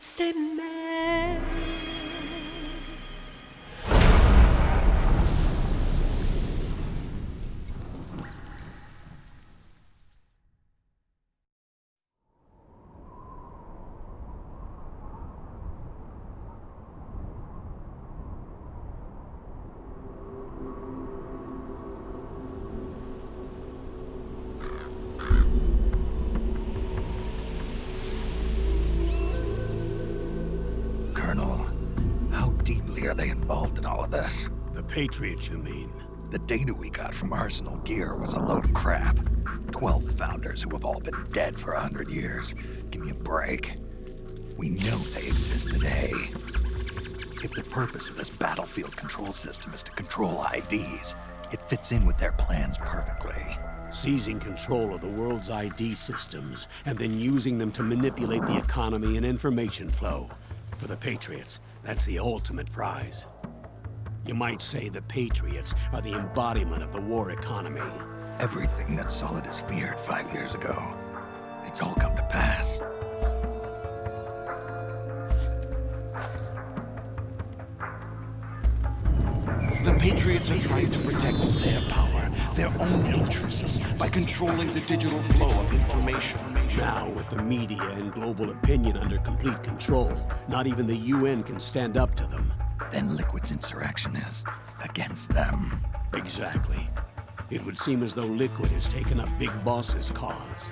s'aimer. Are they involved in all of this? The Patriots, you mean? The data we got from Arsenal Gear was a load of crap. 12 founders who have all been dead for 100 years. Give me a break. We know they exist today. If the purpose of this battlefield control system is to control IDs, it fits in with their plans perfectly. Seizing control of the world's ID systems and then using them to manipulate the economy and information flow. For the Patriots, that's the ultimate prize. You might say the Patriots are the embodiment of the war economy. Everything that Solidus feared 5 years ago, it's all come to pass. The Patriots are trying to protect their power, their own interests, by controlling the digital flow of information. Now, with the media and global opinion under complete control, not even the UN can stand up to them. Then Liquid's insurrection is against them. Exactly. It would seem as though Liquid has taken up Big Boss's cause.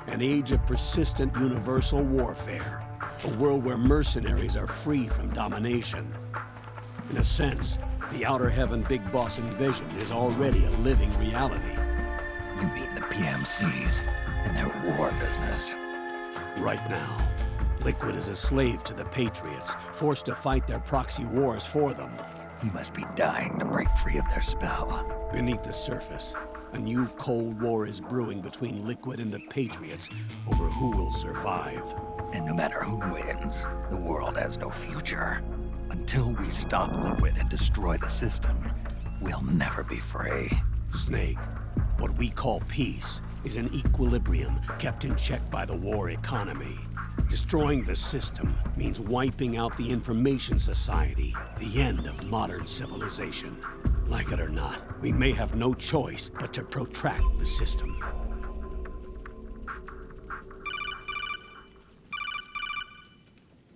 An age of persistent universal warfare. A world where mercenaries are free from domination. In a sense, the Outer Heaven Big Boss invasion is already a living reality. You mean the PMCs and their war business? Right now, Liquid is a slave to the Patriots, forced to fight their proxy wars for them. He must be dying to break free of their spell. Beneath the surface, a new Cold War is brewing between Liquid and the Patriots over who will survive. And no matter who wins, the world has no future. Until we stop Liquid and destroy the system, we'll never be free. Snake, what we call peace is an equilibrium kept in check by the war economy. Destroying the system means wiping out the information society, the end of modern civilization. Like it or not, we may have no choice but to protract the system.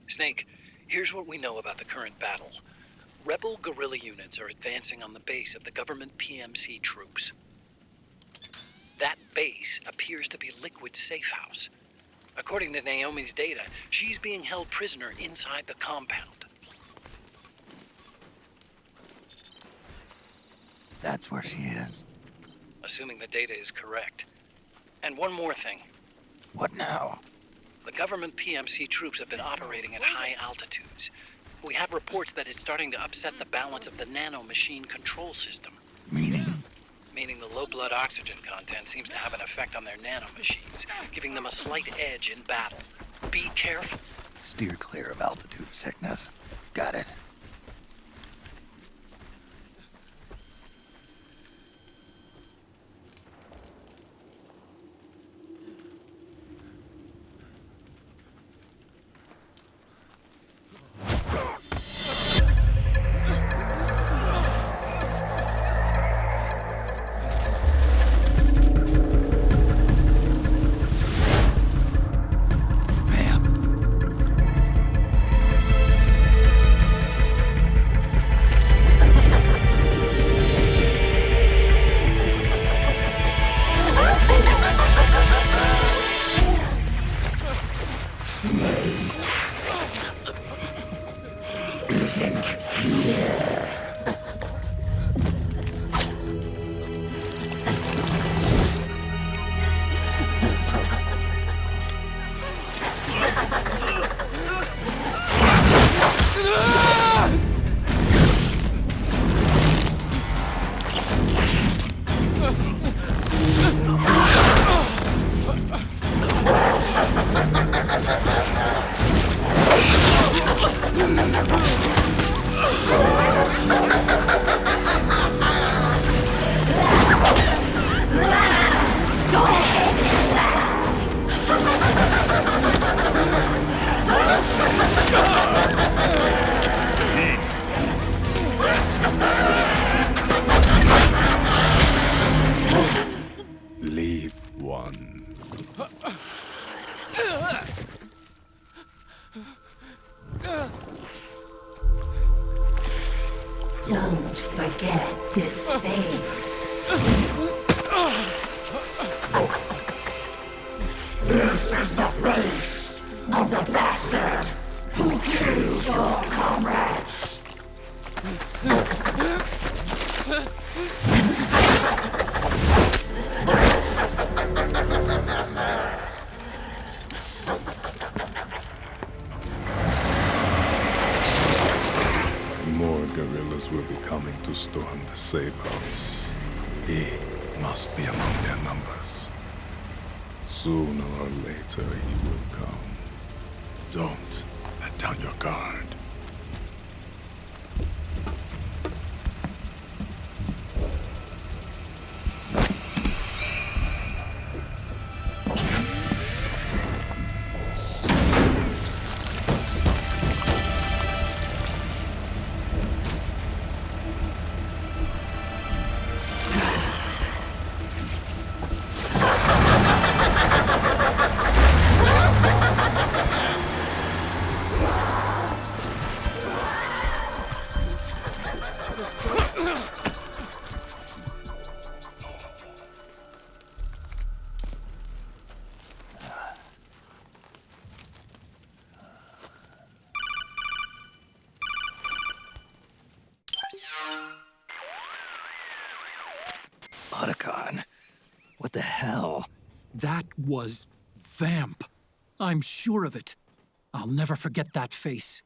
Snake, here's what we know about the current battle. Rebel guerrilla units are advancing on the base of the government PMC troops. That base appears to be Liquid's safe house. According to Naomi's data, she's being held prisoner inside the compound. That's where she is. Assuming the data is correct. And one more thing. What now? The government PMC troops have been operating at high altitudes. We have reports that it's starting to upset the balance of the nano-machine control system. Meaning? Meaning the low blood oxygen content seems to have an effect on their nano-machines, giving them a slight edge in battle. Be careful. Steer clear of altitude sickness. Got it. forget this face. This is the face of the bastard who killed your comrades. More guerrillas will be coming to storm the safe house. He must be among their numbers. Sooner or later he will come. Don't let down your guard. Otacon, what the hell? That was Vamp. I'm sure of it. I'll never forget that face.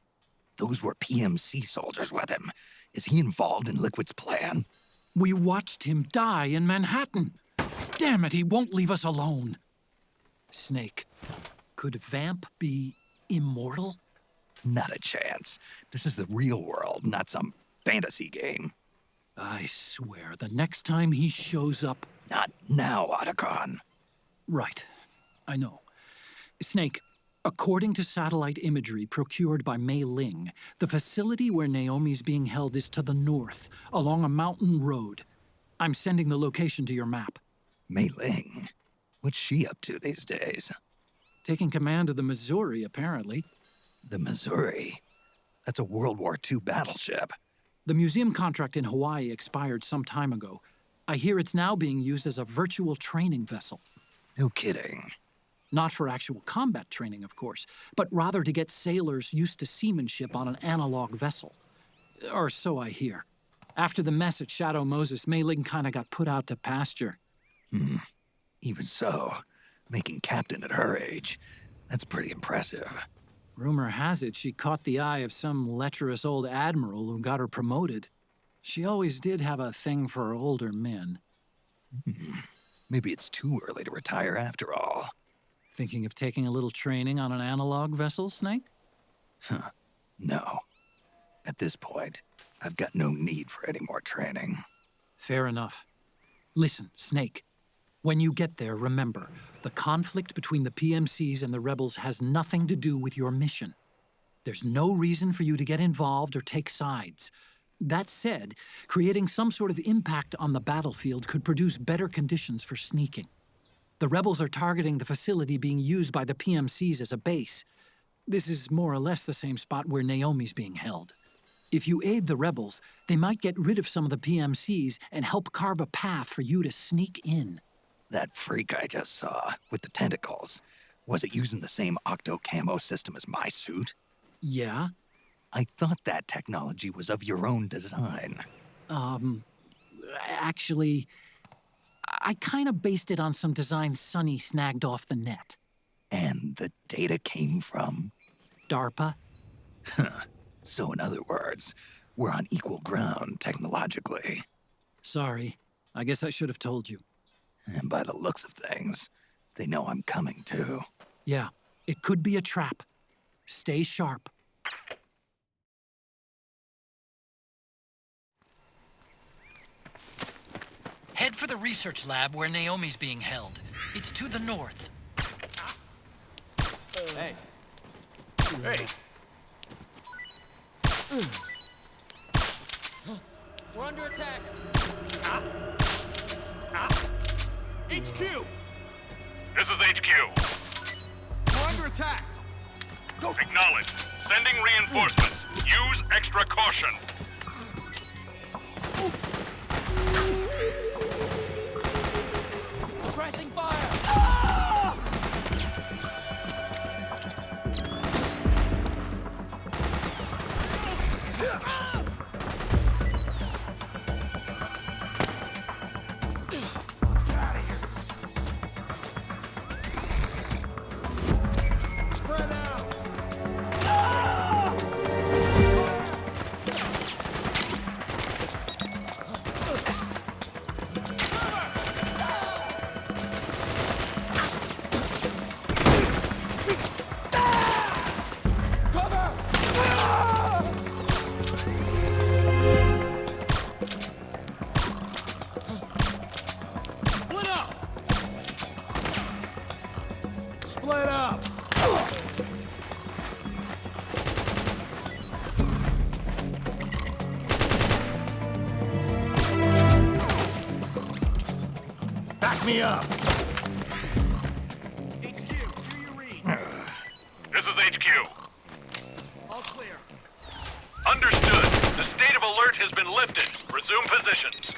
Those were PMC soldiers with him. Is he involved in Liquid's plan? We watched him die in Manhattan. Damn it, he won't leave us alone. Snake, could Vamp be immortal? Not a chance. This is the real world, not some fantasy game. I swear, the next time he shows up... Not now, Otacon. Right. I know. Snake, according to satellite imagery procured by Mei Ling, the facility where Naomi's being held is to the north, along a mountain road. I'm sending the location to your map. Mei Ling? What's she up to these days? Taking command of the Missouri, apparently. The Missouri? That's a World War II battleship. The museum contract in Hawaii expired some time ago. I hear it's now being used as a virtual training vessel. No kidding. Not for actual combat training, of course, but rather to get sailors used to seamanship on an analog vessel. Or so I hear. After the mess at Shadow Moses, Mei Ling kinda got put out to pasture. Even so, making captain at her age, that's pretty impressive. Rumor has it she caught the eye of some lecherous old admiral who got her promoted. She always did have a thing for older men. Maybe it's too early to retire after all. Thinking of taking a little training on an analog vessel, Snake? No. At this point, I've got no need for any more training. Fair enough. Listen, Snake. When you get there, remember, the conflict between the PMCs and the rebels has nothing to do with your mission. There's no reason for you to get involved or take sides. That said, creating some sort of impact on the battlefield could produce better conditions for sneaking. The rebels are targeting the facility being used by the PMCs as a base. This is more or less the same spot where Naomi's being held. If you aid the rebels, they might get rid of some of the PMCs and help carve a path for you to sneak in. That freak I just saw, with the tentacles, was it using the same octo-camo system as my suit? Yeah? I thought that technology was of your own design. Actually, I kinda based it on some designs Sonny snagged off the net. And the data came from? DARPA? So in other words, we're on equal ground technologically. Sorry, I guess I should have told you. And by the looks of things, they know I'm coming too. Yeah, it could be a trap. Stay sharp. Head for the research lab where Naomi's being held. It's to the north. Hey. Hey. We're under attack. HQ! This is HQ. We're under attack! Go! Acknowledged. Sending reinforcements. Use extra caution. Back me up. HQ, do your read. This is HQ. All clear. Understood. The state of alert has been lifted. Resume positions.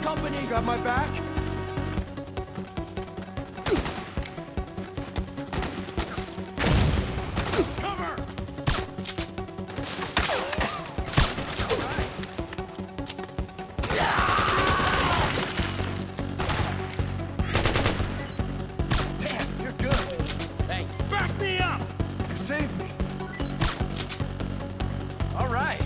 Company, got my back? Cover! Damn, you're good. Hey, Back me up! You saved me. All right.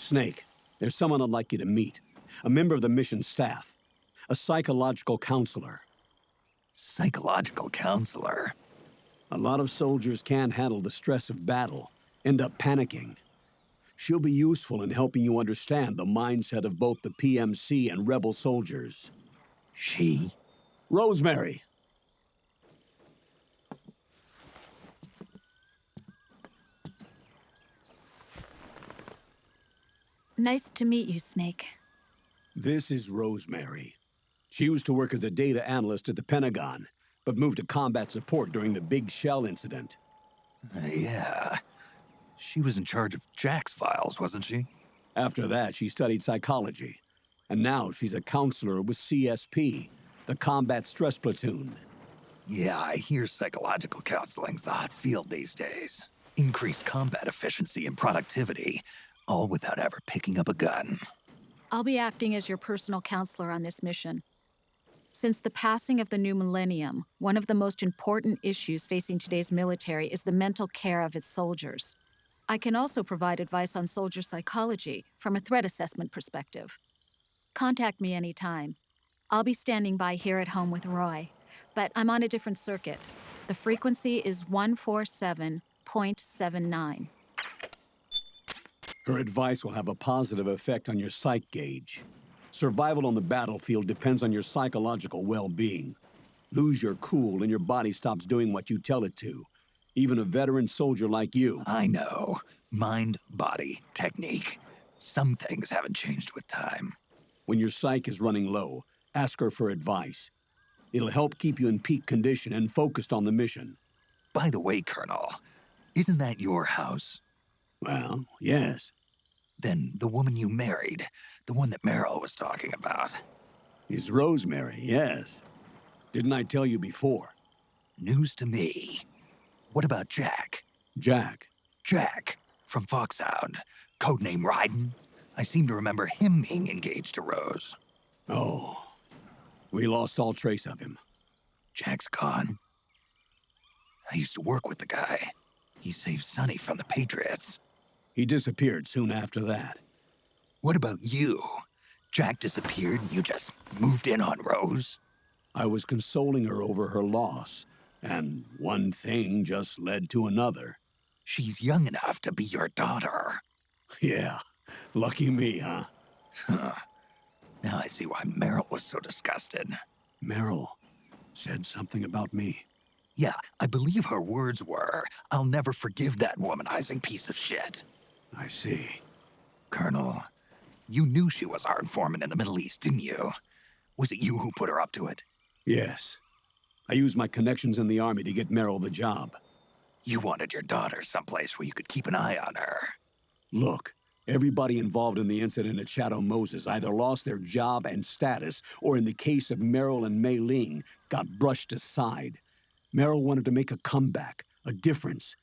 Snake, there's someone I'd like you to meet. A member of the mission staff. A psychological counselor. Psychological counselor? A lot of soldiers can't handle the stress of battle, end up panicking. She'll be useful in helping you understand the mindset of both the PMC and rebel soldiers. She? Rosemary. Nice to meet you, Snake. This is Rosemary. She used to work as a data analyst at the Pentagon, but moved to combat support during the Big Shell incident. Yeah. She was in charge of Jack's files, wasn't she? After that, she studied psychology. And now she's a counselor with CSP, the Combat Stress Platoon. Yeah, I hear psychological counseling's the hot field these days. Increased combat efficiency and productivity, all without ever picking up a gun. I'll be acting as your personal counselor on this mission. Since the passing of the new millennium, one of the most important issues facing today's military is the mental care of its soldiers. I can also provide advice on soldier psychology from a threat assessment perspective. Contact me anytime. I'll be standing by here at home with Roy, but I'm on a different circuit. The frequency is 147.79. Her advice will have a positive effect on your psych gauge. Survival on the battlefield depends on your psychological well-being. Lose your cool and your body stops doing what you tell it to. Even a veteran soldier like you. I know. Mind, body, technique. Some things haven't changed with time. When your psych is running low, ask her for advice. It'll help keep you in peak condition and focused on the mission. By the way, Colonel, isn't that your house? Well, yes. Then the woman you married, the one that Meryl was talking about. Is Rosemary, yes. Didn't I tell you before? News to me. What about Jack? Jack? Jack, from Foxhound. Codename Ryden. I seem to remember him being engaged to Rose. Oh. We lost all trace of him. Jack's gone. I used to work with the guy. He saved Sonny from the Patriots. He disappeared soon after that. What about you? Jack disappeared and you just moved in on Rose? I was consoling her over her loss, and one thing just led to another. She's young enough to be your daughter. Yeah, lucky me, huh? Now I see why Meryl was so disgusted. Meryl said something about me. Yeah, I believe her words were, "I'll never forgive that womanizing piece of shit." I see. Colonel, you knew she was our informant in the Middle East, didn't you? Was it you who put her up to it? Yes. I used my connections in the Army to get Meryl the job. You wanted your daughter someplace where you could keep an eye on her. Look, everybody involved in the incident at Shadow Moses either lost their job and status, or in the case of Meryl and Mei Ling, got brushed aside. Meryl wanted to make a comeback, a difference.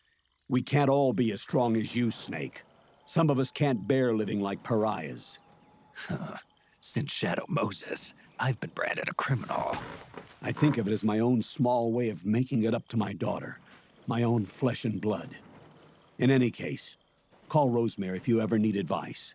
We can't all be as strong as you, Snake. Some of us can't bear living like pariahs. Since Shadow Moses, I've been branded a criminal. I think of it as my own small way of making it up to my daughter, my own flesh and blood. In any case, call Rosemary if you ever need advice.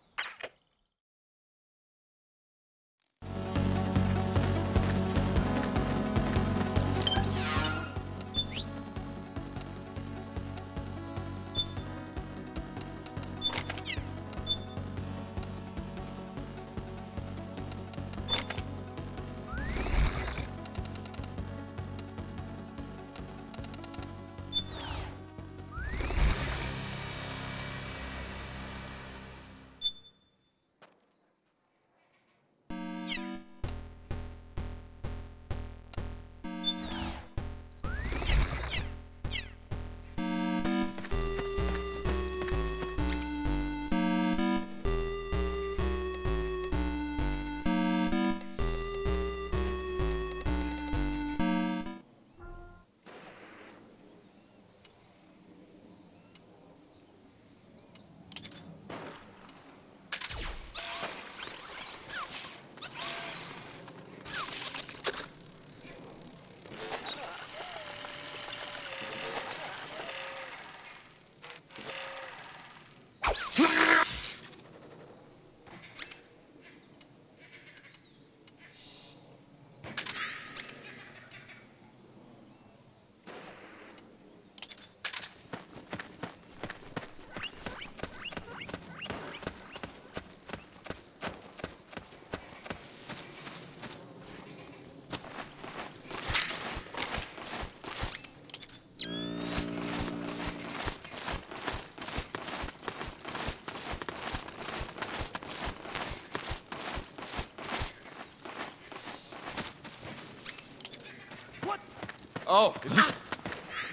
Oh, is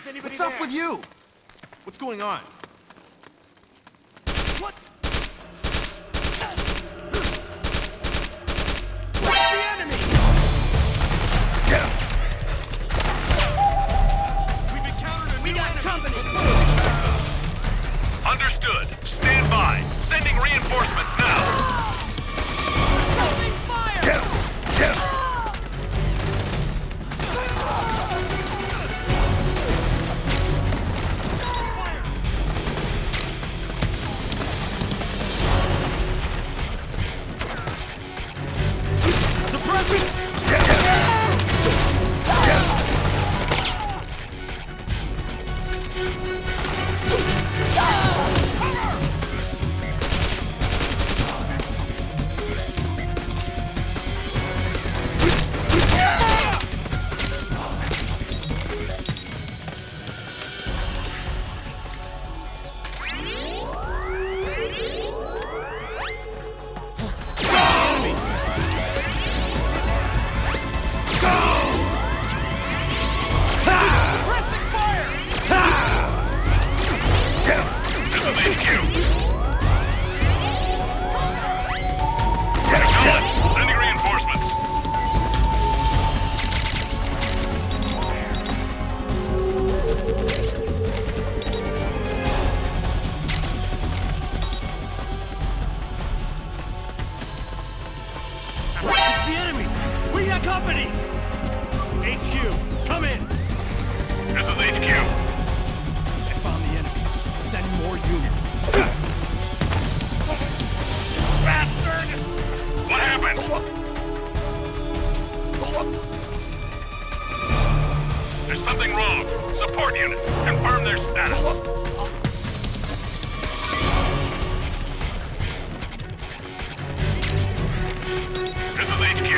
anybody What's up with you? What's going on? What? Where's the enemy? We've encountered a new enemy. Company. Understood. Stand by. Sending reinforcements now. Opening fire! There's something wrong. Support unit, confirm their status. This is HQ.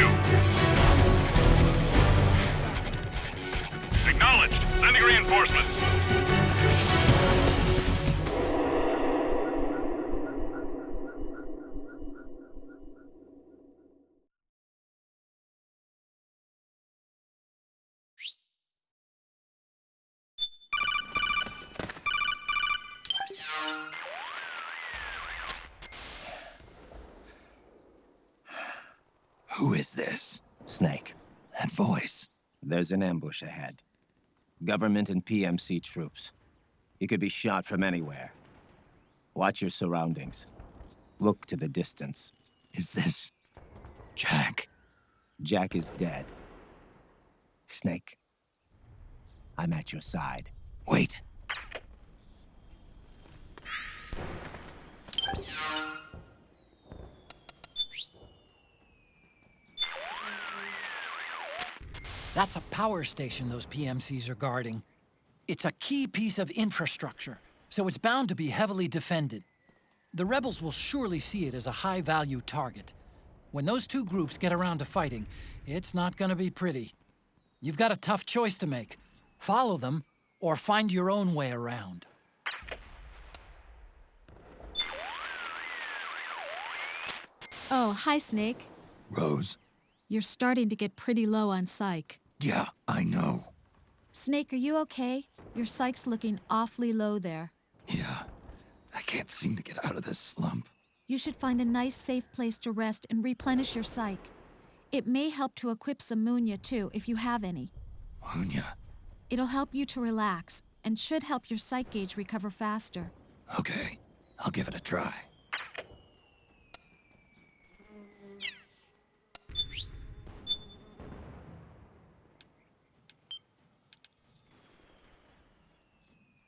Acknowledged. Sending reinforcements. Who is this? Snake. That voice. There's an ambush ahead. Government and PMC troops. You could be shot from anywhere. Watch your surroundings. Look to the distance. Is this... Jack? Jack is dead. Snake. I'm at your side. Wait. That's a power station those PMCs are guarding. It's a key piece of infrastructure, so it's bound to be heavily defended. The rebels will surely see it as a high-value target. When those two groups get around to fighting, it's not gonna be pretty. You've got a tough choice to make. Follow them, or find your own way around. Oh, hi, Snake. Rose? You're starting to get pretty low on psych. Yeah, I know. Snake, are you okay? Your psych's looking awfully low there. Yeah, I can't seem to get out of this slump. You should find a nice, safe place to rest and replenish your psych. It may help to equip some Munya, too, if you have any. Munya? It'll help you to relax, and should help your psych gauge recover faster. Okay, I'll give it a try.